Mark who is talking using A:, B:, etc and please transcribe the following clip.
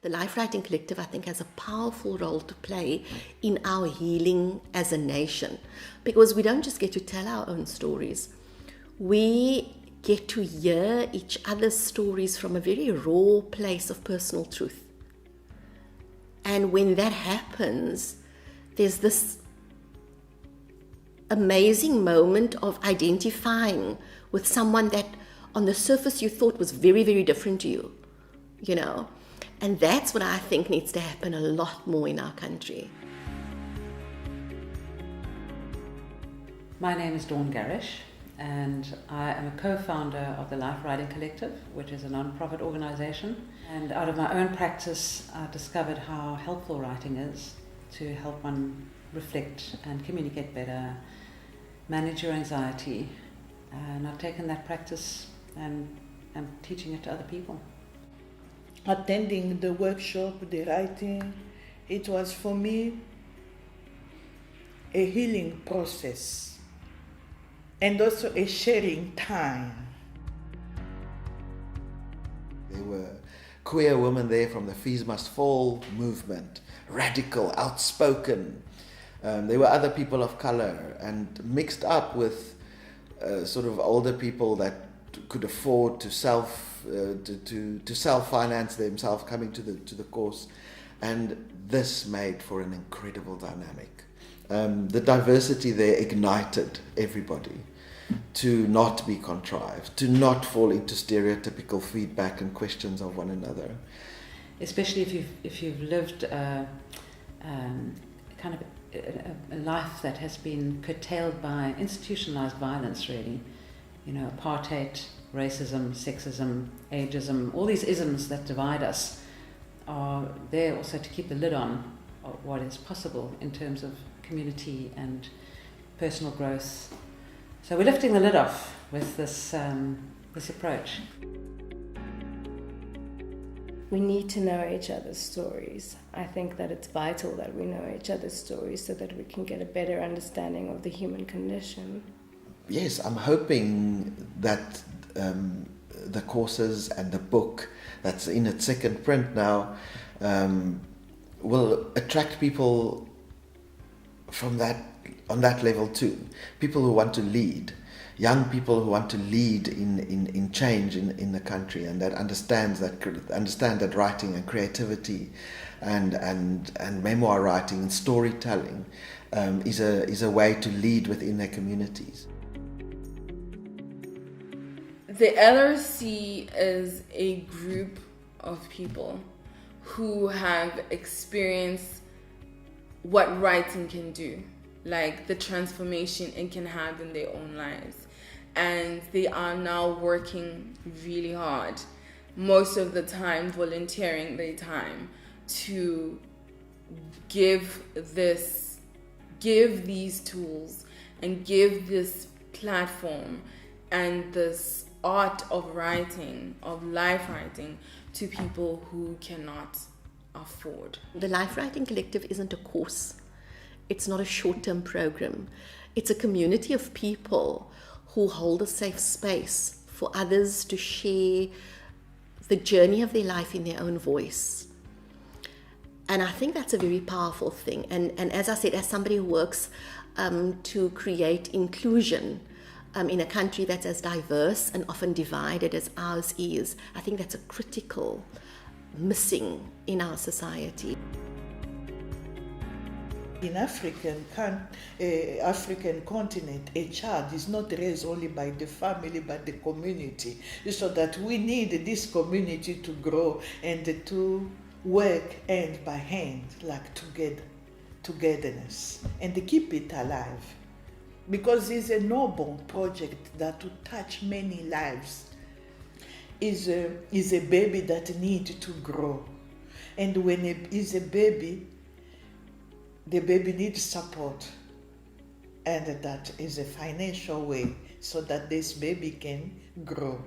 A: The Life Writing Collective, I think, has a powerful role to play in our healing as a nation, because we don't just get to tell our own stories. We get to hear each other's stories from a very raw place of personal truth. And when that happens, there's this amazing moment of identifying with someone that on the surface you thought was very, very different to you, you know. And that's what I think needs to happen a lot more in our country.
B: My name is Dawn Garish, and I am a co-founder of the Life Writing Collective, which is a non-profit organisation. And out of my own practice, I discovered how helpful writing is to help one reflect and communicate better, manage your anxiety. And I've taken that practice and I'm teaching it to other people.
C: Attending the workshop, the writing, it was for me a healing process and also a sharing time.
D: There were queer women there from the Fees Must Fall movement, radical, outspoken. There were other people of color, and mixed up with sort of older people that could afford to self-finance themselves coming to the course, and this made for an incredible dynamic. The diversity there ignited everybody to not be contrived, to not fall into stereotypical feedback and questions of one another.
B: Especially if you've lived kind of a life that has been curtailed by institutionalized violence, really. You know, apartheid, racism, sexism, ageism, all these isms that divide us are there also to keep the lid on what is possible in terms of community and personal growth. So we're lifting the lid off with this approach.
E: We need to know each other's stories. I think that it's vital that we know each other's stories so that we can get a better understanding of the human condition.
D: Yes, I'm hoping that the courses and the book that's in its second print now will attract people from on that level too. People who want to lead, young people who want to lead in change in the country, and that understand that writing and creativity and memoir writing and storytelling is a way to lead within their communities.
F: The LRC is a group of people who have experienced what writing can do, like the transformation it can have in their own lives. And they are now working really hard, most of the time volunteering their time to give these tools and give this platform and this art of writing, of life writing, to people who cannot afford.
A: The Life Writing Collective isn't a course. It's not a short-term program. It's a community of people who hold a safe space for others to share the journey of their life in their own voice. And I think that's a very powerful thing. And as I said, as somebody who works to create inclusion in a country that's as diverse and often divided as ours is, I think that's a critical missing in our society.
C: In African continent, a child is not raised only by the family but the community. So that we need this community to grow and to work hand by hand, like togetherness, and to keep it alive. Because it's a noble project that will touch many lives. Is a baby that needs to grow. And when it is a baby, the baby needs support. And that is a financial way so that this baby can grow.